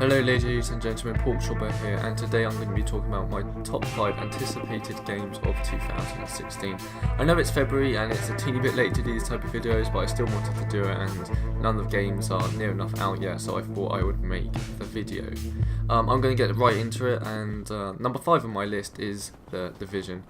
Hello ladies and gentlemen, Porkchopper here, and today I'm going to be talking about my top 5 anticipated games of 2016. I know it's February and it's a teeny bit late to do these type of videos, but I still wanted to do it, and none of the games are near enough out yet, so I thought I would make the video. I'm going to get right into it, and number 5 on my list is The Division.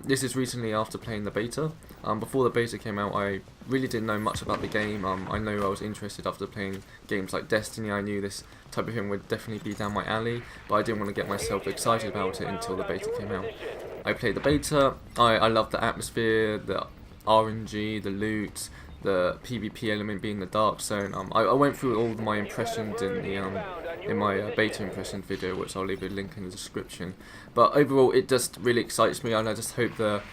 This is recently after playing the beta. Before the beta came out, I really didn't know much about the game. I know I was interested after playing games like Destiny. I knew this type of thing would definitely be down my alley, but I didn't want to get myself excited about it until the beta came out. I played the beta. I loved the atmosphere, the RNG, the loot, the PvP element being the Dark Zone. I went through all of my impressions in my beta impressions video, which I'll leave a link in the description. But overall, it just really excites me, and I just hope the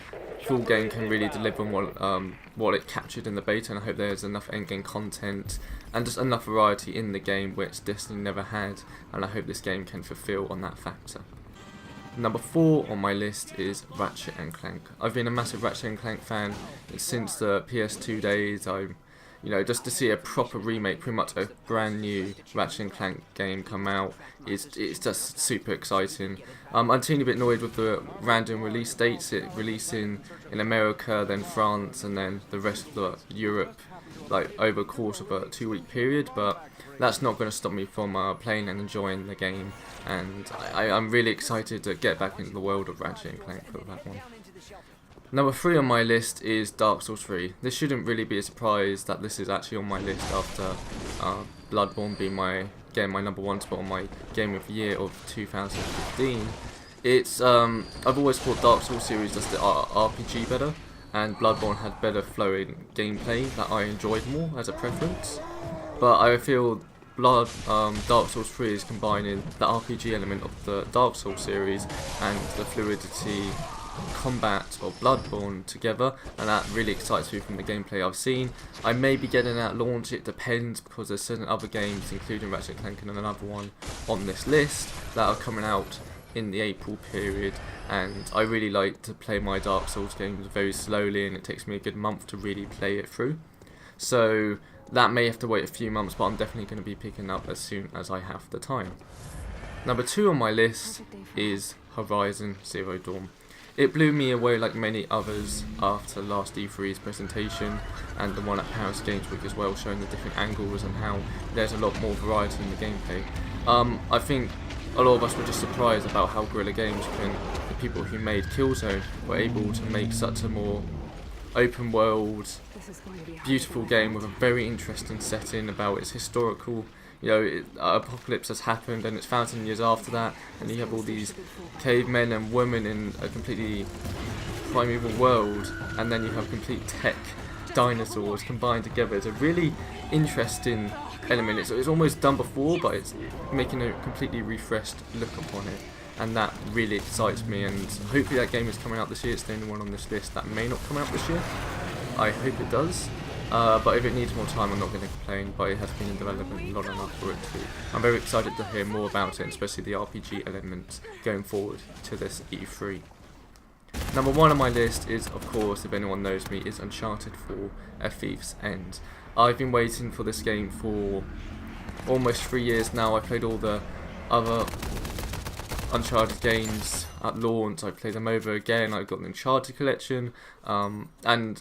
full game can really deliver on what it captured in the beta, and I hope there's enough endgame content and just enough variety in the game, which Destiny never had, and I hope this game can fulfill on that factor. Number 4 on my list is Ratchet & Clank. I've been a massive Ratchet & Clank fan since the PS2 days. Just to see a proper remake, pretty much a brand new Ratchet & Clank game come out, it's just super exciting. I'm a teeny bit annoyed with the random release dates. It releasing in America, then France, and then the rest of Europe, like over the course of a 2-week period, but that's not going to stop me from playing and enjoying the game, and I'm really excited to get back into the world of Ratchet & Clank for that one. Number 3 on my list is Dark Souls 3. This shouldn't really be a surprise that this is actually on my list after Bloodborne being my number 1 spot on my Game of the Year of 2015. It's I've always thought Dark Souls series does the RPG better, and Bloodborne had better flowing gameplay that I enjoyed more as a preference. But I feel Dark Souls 3 is combining the RPG element of the Dark Souls series and the fluidity combat of Bloodborne together, and that really excites me from the gameplay I've seen. I may be getting at launch, it depends, because there's certain other games, including Ratchet & Clank and another one on this list, that are coming out in the April period, and I really like to play my Dark Souls games very slowly, and it takes me a good month to really play it through. So that may have to wait a few months, but I'm definitely going to be picking up as soon as I have the time. Number 2 on my list is Horizon Zero Dawn. It blew me away like many others after last E3's presentation, and the one at Paris Games Week as well, showing the different angles and how there's a lot more variety in the gameplay. I think a lot of us were just surprised about how Guerrilla Games, the people who made Killzone, were able to make such a more open world, beautiful game with a very interesting setting about its historical. Apocalypse has happened and it's 1,000 years after that, and you have all these cavemen and women in a completely primeval world, and then you have complete tech dinosaurs combined together. It's a really interesting element. It's almost done before, but it's making a completely refreshed look upon it, and that really excites me, and hopefully that game is coming out this year. It's the only one on this list that may not come out this year. I hope it does. But if it needs more time, I'm not going to complain, but it has been in development long enough for it to. I'm very excited to hear more about it, especially the RPG elements going forward to this E3. Number 1 on my list is, of course, if anyone knows me, is Uncharted 4: A Thief's End. I've been waiting for this game for almost 3 years now. I played all the other Uncharted games at launch. I played them over again. I got the Uncharted collection, and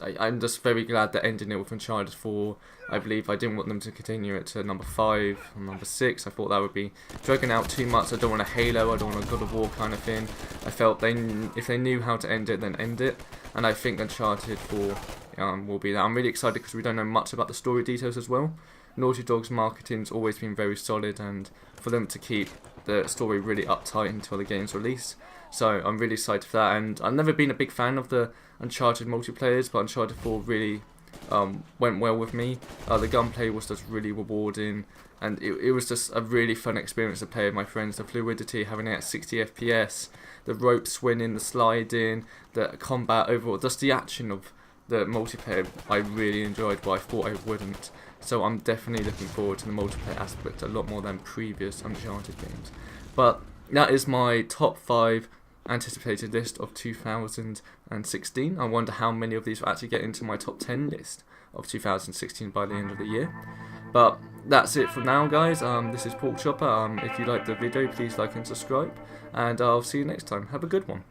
I'm just very glad they're ending it with Uncharted 4. I believe I didn't want them to continue it to number 5 or number 6. I thought that would be dragging out too much. I don't want a Halo, I don't want a God of War kind of thing. I felt if they knew how to end it, then end it, and I think Uncharted 4 will be that. I'm really excited because we don't know much about the story details as well. Naughty Dog's marketing's always been very solid, and for them to keep the story really uptight until the game's release. So I'm really excited for that, and I've never been a big fan of the Uncharted multiplayers, but Uncharted 4 really went well with me. The gunplay was just really rewarding, and it was just a really fun experience to play with my friends. The fluidity, having it at 60 FPS, the rope swinging, the sliding, the combat overall, just the action of the multiplayer I really enjoyed, but I thought I wouldn't. So I'm definitely looking forward to the multiplayer aspect a lot more than previous Uncharted games. But that is my top 5 anticipated list of 2016. I wonder how many of these will actually get into my top 10 list of 2016 by the end of the year. But that's it for now, guys. This is Pork Chopper. If you liked the video, please like and subscribe, and I'll see you next time. Have a good one.